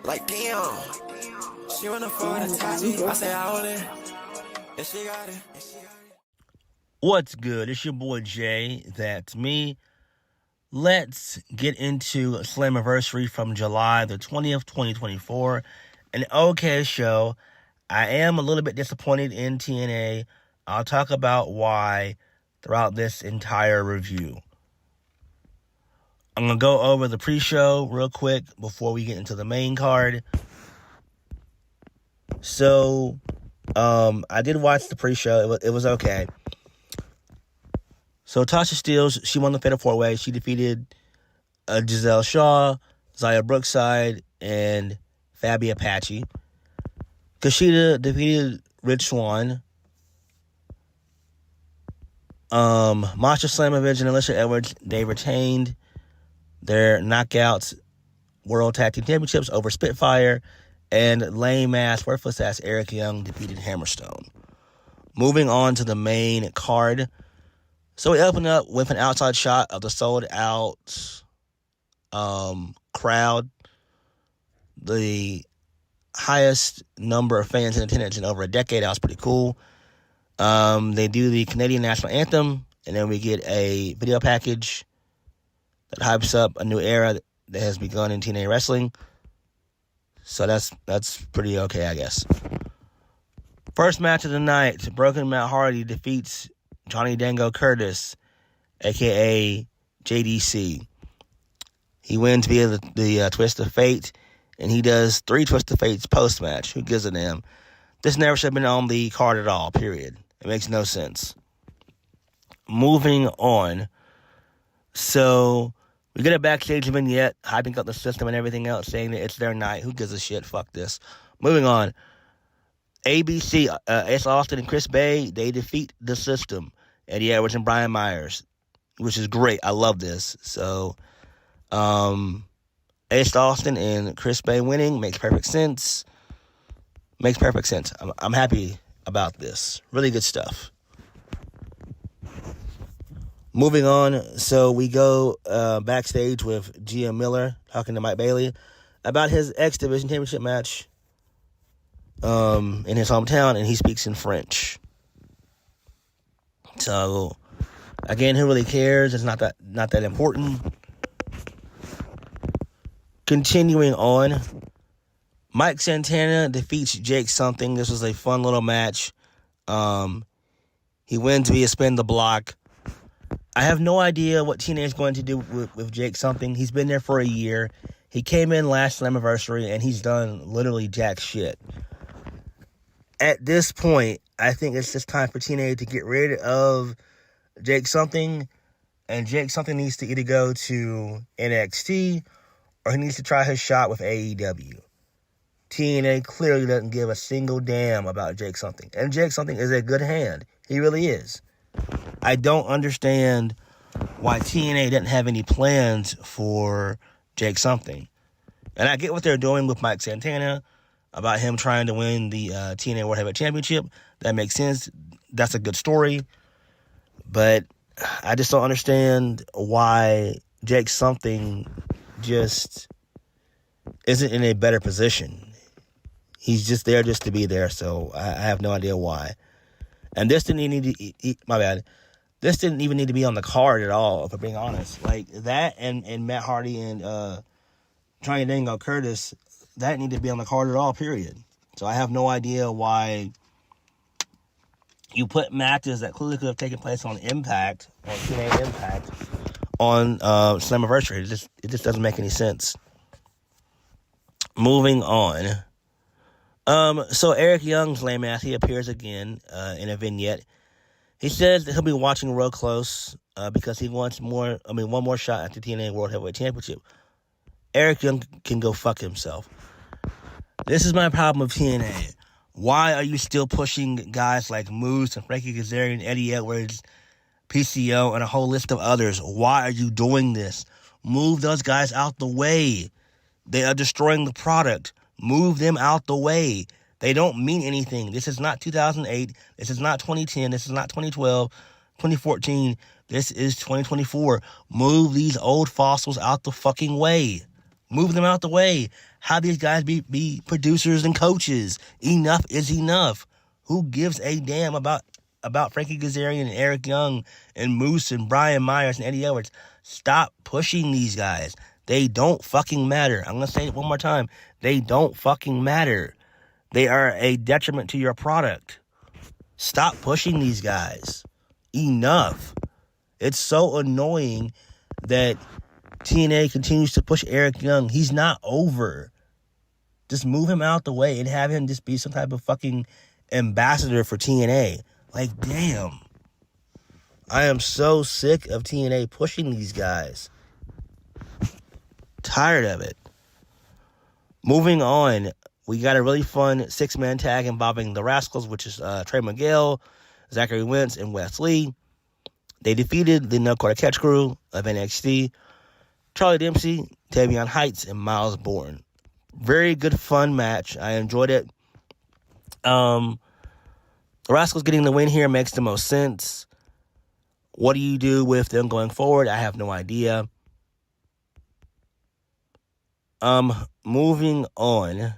Like damn, she wanna fuck with a Tachi. I say I own it, and she got it. What's good? It's your boy Jay. That's me. Let's get into Slammiversary from July the 20th, 2024. An okay show. I am a little bit disappointed in TNA. I'll talk about why throughout this entire review. I'm going to go over the pre-show real quick before we get into the main card. So, I did watch the pre-show. It was okay. So, Tasha Steelz, she won the Fatal 4-Way. She defeated Giselle Shaw, Zaya Brookside, and Fabi Apache. Kushida defeated Rich Swann. Masha Slamovich and Alicia Edwards, they retained their Knockouts World Tag Team Championships over Spitfire, and lame-ass, worthless-ass Eric Young defeated Hammerstone. Moving on to the main card. So we open up with an outside shot of the sold-out crowd. The highest number of fans in attendance in over a decade. That was pretty cool. They do the Canadian National Anthem, and then we get a video package that hypes up a new era that has begun in TNA wrestling. So that's pretty okay, I guess. First match of the night, Broken Matt Hardy defeats Johnny Dango Curtis, a.k.a. JDC. He wins via the Twist of Fate, and he does 3 Twist of Fates post-match. Who gives a damn? This never should have been on the card at all, period. It makes no sense. Moving on. So, we get a backstage vignette, hyping up the system and everything else, saying that it's their night. Who gives a shit? Fuck this. Moving on. ABC, Ace Austin and Chris Bay, they defeat the system. Eddie Edwards and Brian Myers, which is great. I love this. So, Ace Austin and Chris Bay winning makes perfect sense. Makes perfect sense. I'm happy about this. Really good stuff. Moving on, so we go backstage with Gia Miller talking to Mike Bailey about his X Division Championship match in his hometown, and he speaks in French. So, again, who really cares? It's not that important. Continuing on, Mike Santana defeats Jake Something. This was a fun little match. He wins via spin the block. I have no idea what TNA is going to do with Jake Something. He's been there for a year. He came in last Slammiversary, and he's done literally jack shit. At this point, I think it's just time for TNA to get rid of Jake Something, and Jake Something needs to either go to NXT or he needs to try his shot with AEW. TNA clearly doesn't give a single damn about Jake Something, and Jake Something is a good hand. He really is. I don't understand why TNA didn't have any plans for Jake Something. And I get what they're doing with Mike Santana about him trying to win the TNA World Heavyweight Championship. That makes sense. That's a good story. But I just don't understand why Jake Something just isn't in a better position. He's just there just to be there, so I have no idea why. And this didn't even need to, my bad. This didn't even need to be on the card at all, if I'm being honest. Like, that and Matt Hardy and Johnny Dango Curtis, that needed to be on the card at all, period. So I have no idea why you put matches that clearly could have taken place on Impact, on TNA Impact, on Slammiversary. It just doesn't make any sense. Moving on. So Eric Young's lame ass, he appears again in a vignette. He says that he'll be watching real close because he wants one more shot at the TNA World Heavyweight Championship. Eric Young can go fuck himself. This is my problem with TNA. Why are you still pushing guys like Moose and Frankie Kazarian, Eddie Edwards, PCO, and a whole list of others? Why are you doing this? Move those guys out the way. They are destroying the product. Move them out the way. They don't mean anything. This is not 2008. This is not 2010. This is not 2012, 2014. This is 2024. Move these old fossils out the fucking way. Move them out the way. Have these guys be producers and coaches. Enough is enough. Who gives a damn about Frankie Kazarian and Eric Young and Moose and Brian Myers and Eddie Edwards? Stop pushing these guys. They don't fucking matter. I'm going to say it one more time. They don't fucking matter. They are a detriment to your product. Stop pushing these guys. Enough. It's so annoying that TNA continues to push Eric Young. He's not over. Just move him out the way and have him just be some type of fucking ambassador for TNA. Like, damn. I am so sick of TNA pushing these guys. Tired of it. Moving on, we got a really fun 6-man tag involving the Rascals, which is Trey Miguel, Zachary Wentz, and Wes Lee. They defeated the No Quarter Catch crew of NXT, Charlie Dempsey, Tavion Heights, and Miles Bourne. Very good, fun match. I enjoyed it. The Rascals getting the win here makes the most sense. What do you do with them going forward? I have no idea. Moving on.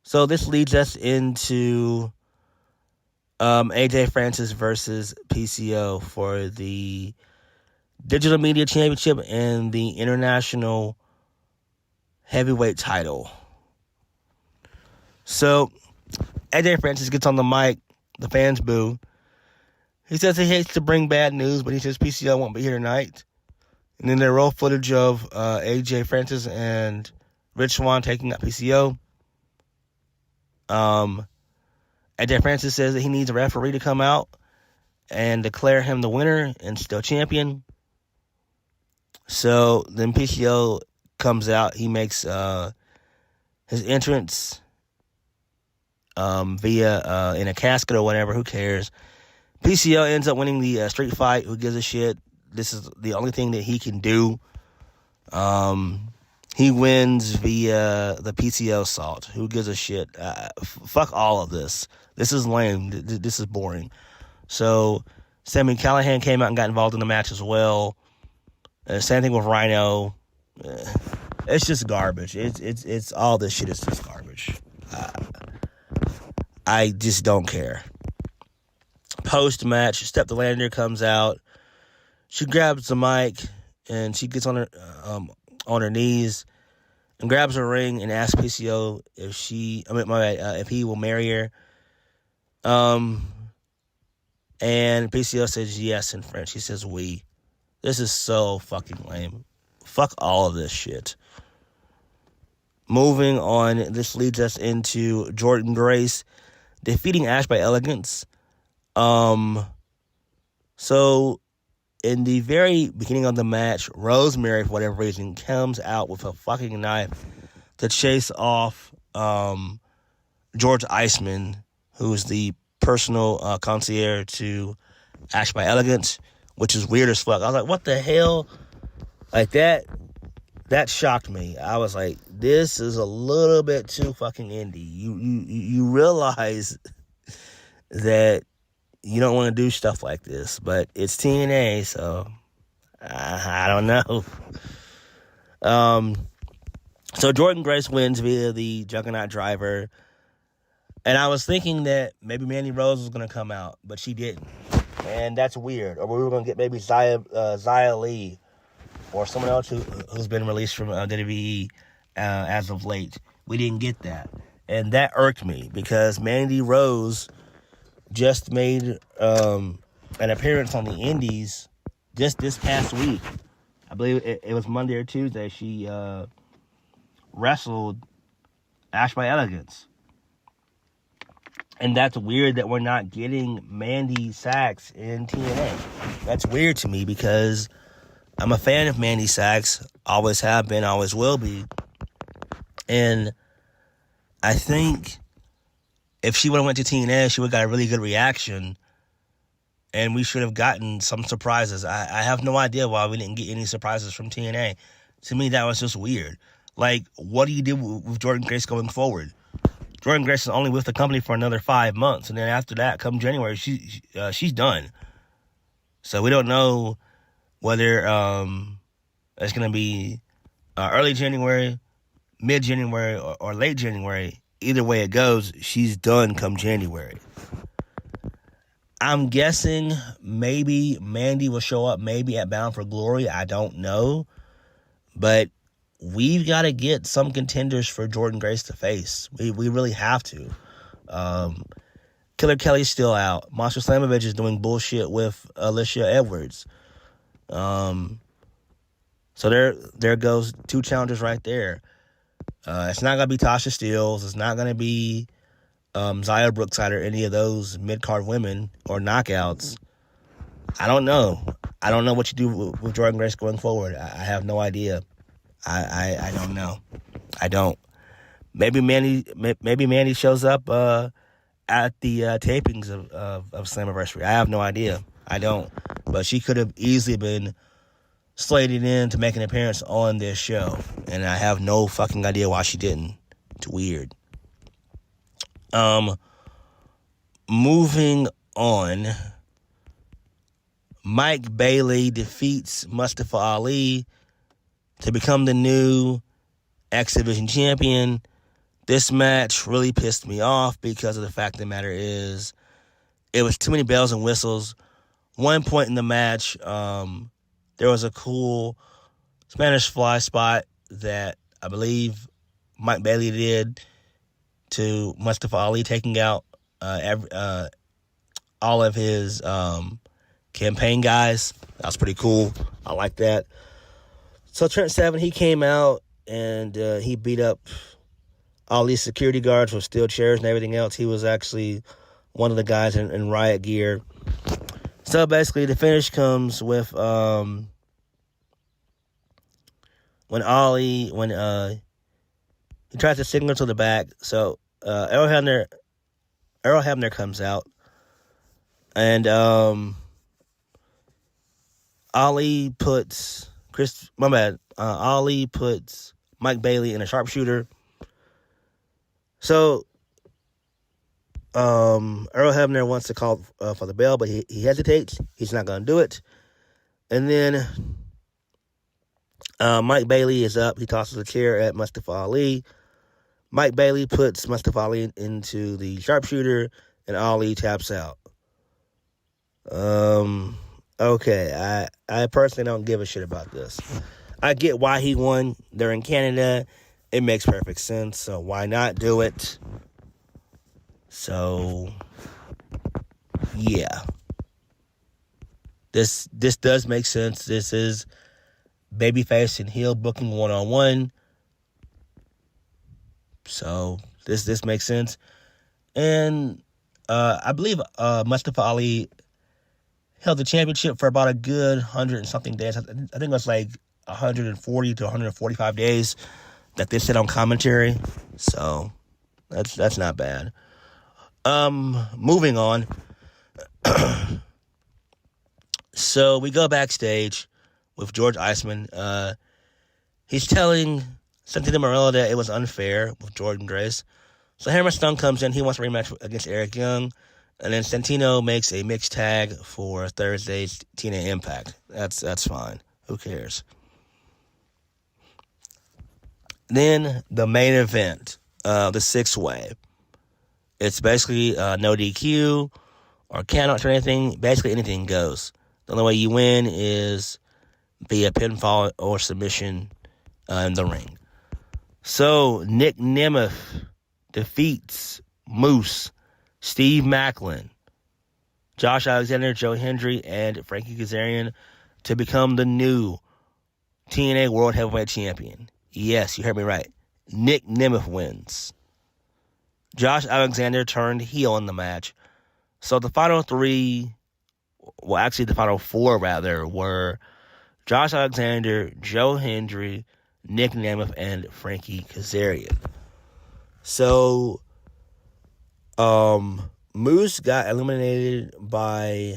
So this leads us into AJ Francis versus PCO for the Digital Media Championship and the International Heavyweight title. So AJ Francis gets on the mic. The fans boo. He says he hates to bring bad news, but he says PCO won't be here tonight. And then they roll footage of AJ Francis and Rich Swann taking out PCO. AJ Francis says that he needs a referee to come out and declare him the winner and still champion. So then PCO comes out. He makes his entrance via in a casket or whatever. Who cares? PCO ends up winning the street fight. Who gives a shit? This is the only thing that he can do. He wins via the PCO assault. Who gives a shit? Fuck all of this. This is lame. This is boring. So Sami Callihan came out and got involved in the match as well. Same thing with Rhino. It's just garbage. It's all this shit is just garbage. I just don't care. Post-match, Steph the Lander comes out. She grabs the mic and she gets on her knees and grabs her ring and asks PCO if he will marry her. And PCO says yes in French. He says oui. This is so fucking lame. Fuck all of this shit. Moving on, this leads us into Jordynne Grace defeating Ash by Elegance. So in the very beginning of the match, Rosemary, for whatever reason, comes out with a fucking knife to chase off George Iceman, who's the personal concierge to Ash by Elegance, which is weird as fuck. I was like, what the hell? Like, that shocked me. I was like, this is a little bit too fucking indie. You realize that you don't want to do stuff like this, but it's TNA, so I don't know. So Jordynne Grace wins via the Juggernaut Driver, and I was thinking that maybe Mandy Rose was going to come out, but she didn't, and that's weird. Or we were going to get maybe Xia Li or someone else who's been released from WWE as of late. We didn't get that, and that irked me because Mandy Rose just made an appearance on the Indies just this past week. I believe it was Monday or Tuesday. She wrestled Ash by Elegance. And that's weird that we're not getting Mandy Sachs in TNA. That's weird to me because I'm a fan of Mandy Sachs. Always have been, always will be. And I think if she would have went to TNA, she would have got a really good reaction, and we should have gotten some surprises. I have no idea why we didn't get any surprises from TNA. To me, that was just weird. Like, what do you do with Jordynne Grace going forward? Jordynne Grace is only with the company for another 5 months, and then after that, come January, she's done. So we don't know whether it's going to be early January, mid-January or late January. Either way it goes, she's done come January. I'm guessing maybe Mandy will show up maybe at Bound for Glory. I don't know. But we've got to get some contenders for Jordynne Grace to face. We really have to. Killer Kelly's still out. Monster Slamovich is doing bullshit with Alicia Edwards. So there goes 2 challengers right there. It's not going to be Tasha Steelz. It's not going to be Xia Brookside or any of those mid-card women or knockouts. I don't know. I don't know what you do with Jordynne Grace going forward. I have no idea. I don't know. I don't. Maybe Mandy shows up at the tapings of Slammiversary. I have no idea. I don't. But she could have easily been slated in to make an appearance on this show. And I have no fucking idea why she didn't. It's weird. Moving on. Mike Bailey defeats Mustafa Ali to become the new X Division champion. This match really pissed me off because of the fact of the matter is it was too many bells and whistles. One point in the match, there was a cool Spanish fly spot that I believe Mike Bailey did to Mustafa Ali, taking out all of his campaign guys. That was pretty cool. I like that. So Trent Seven, he came out and he beat up all these security guards with steel chairs and everything else. He was actually one of the guys in riot gear. So basically the finish comes with when he tries to signal to the back. So Errol Hebner comes out, and Ali puts Mike Bailey in a sharpshooter. So Earl Hebner wants to call for the bell, but he hesitates. He's not going to do it. And then Mike Bailey is up. He tosses a chair at Mustafa Ali. Mike Bailey puts Mustafa Ali into the sharpshooter, and Ali taps out. Okay, I personally don't give a shit about this. I get why he won. They're in Canada. It makes perfect sense, so why not do it? So, yeah. This does make sense. This is babyface and heel booking one-on-one. So, this makes sense. And I believe Mustafa Ali held the championship for about a good 100 and something days. I think it was like 140 to 145 days that they said on commentary. So, that's not bad. Moving on. So we go backstage with George Iceman. He's telling Santino Marella that it was unfair with Jordynne Grace. So Hammerstone comes in. He wants a rematch against Eric Young. And then Santino makes a mixed tag for Thursday's TNA Impact. That's fine. Who cares? Then the main event, the 6-way. It's basically no DQ or countouts or anything. Basically anything goes. The only way you win is via pinfall or submission in the ring. So Nick Nemeth defeats Moose, Steve Macklin, Josh Alexander, Joe Hendry, and Frankie Kazarian to become the new TNA World Heavyweight Champion. Yes, you heard me right. Nick Nemeth wins. Josh Alexander turned heel in the match. So the final three, well, actually the final four, rather, were Josh Alexander, Joe Hendry, Nick Nemeth, and Frankie Kazarian. So, Moose got eliminated by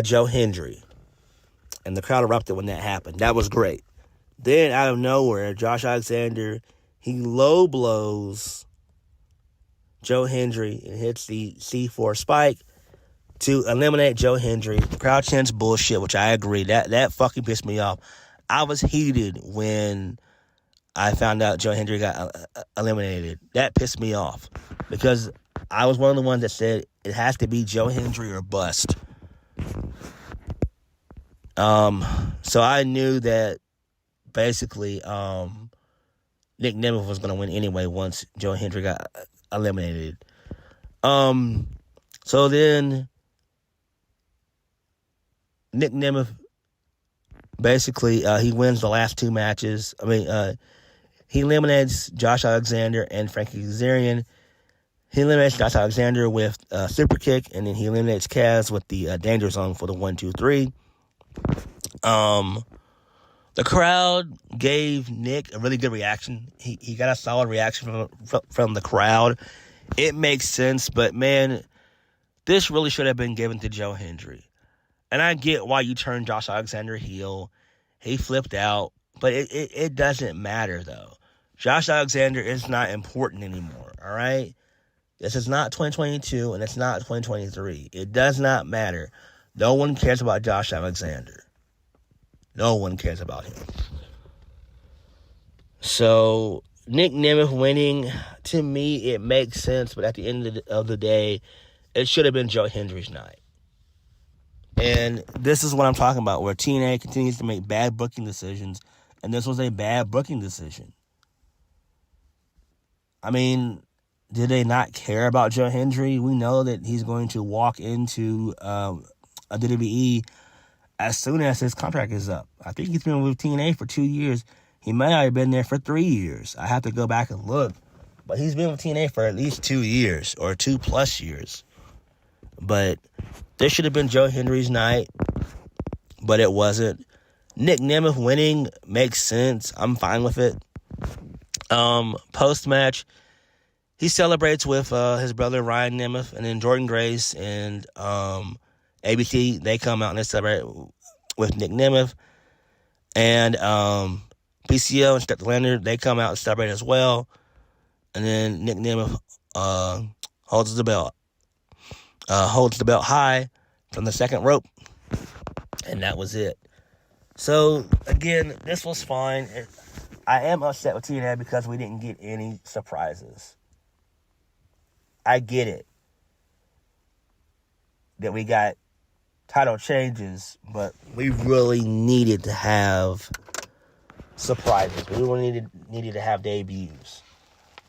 Joe Hendry. And the crowd erupted when that happened. That was great. Then, out of nowhere, Josh Alexander, he low blows Joe Hendry and hits the C4 spike to eliminate Joe Hendry. The crowd chants bullshit, which I agree. That fucking pissed me off. I was heated when I found out Joe Hendry got eliminated. That pissed me off because I was one of the ones that said it has to be Joe Hendry or bust. So I knew that basically Nick Nemeth was going to win anyway once Joe Hendry got eliminated. So then Nick Nemeth basically he wins the last two matches. He eliminates Josh Alexander and Frankie Kazarian. He eliminates Josh Alexander with a super kick, and then he eliminates Kaz with the danger zone for the 1-2-3. The crowd gave Nick a really good reaction. He got a solid reaction from the crowd. It makes sense, but man, this really should have been given to Joe Hendry. And I get why you turned Josh Alexander heel. He flipped out, but it doesn't matter, though. Josh Alexander is not important anymore, all right? This is not 2022, and it's not 2023. It does not matter. No one cares about Josh Alexander. No one cares about him. So, Nick Nemeth winning, to me, it makes sense, but at the end of the day, it should have been Joe Hendry's night. And this is what I'm talking about, where TNA continues to make bad booking decisions, and this was a bad booking decision. I mean, did they not care about Joe Hendry? We know that he's going to walk into a WWE as soon as his contract is up. I think he's been with TNA for 2 years. He might have been there for 3 years. I have to go back and look. But he's been with TNA for at least 2 years or 2+ years. But this should have been Joe Hendry's night, but it wasn't. Nick Nemeth winning makes sense. I'm fine with it. Post-match, he celebrates with his brother Ryan Nemeth, and then Jordan Grace and ABC, they come out and they celebrate with Nick Nemeth. And PCO and Step Leonard, they come out and celebrate as well. And then Nick Nemeth holds the belt high from the second rope. And that was it. So, again, this was fine. I am upset with TNA because we didn't get any surprises. I get it that we got title changes, but we really needed to have surprises. We really needed to have debuts.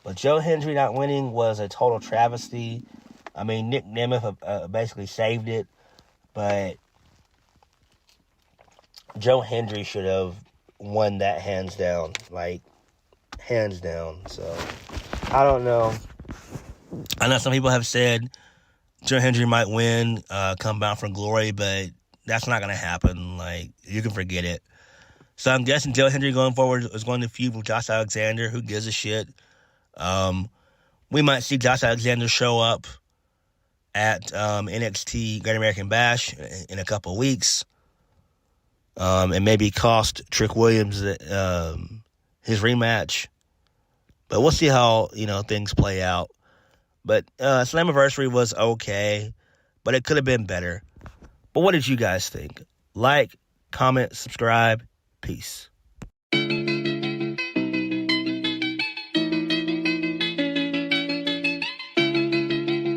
But Joe Hendry not winning was a total travesty. I mean, Nick Nemeth basically saved it, but Joe Hendry should have won that hands down. So, I don't know. I know some people have said Joe Hendry might win, come bound for glory, but that's not going to happen. You can forget it. So I'm guessing Joe Hendry going forward is going to feud with Josh Alexander. Who gives a shit? We might see Josh Alexander show up at NXT Great American Bash in a couple weeks, and maybe cost Trick Williams his rematch. But we'll see how things play out. But Slammiversary was okay, but it could have been better. But what did you guys think? Like, comment, subscribe. Peace.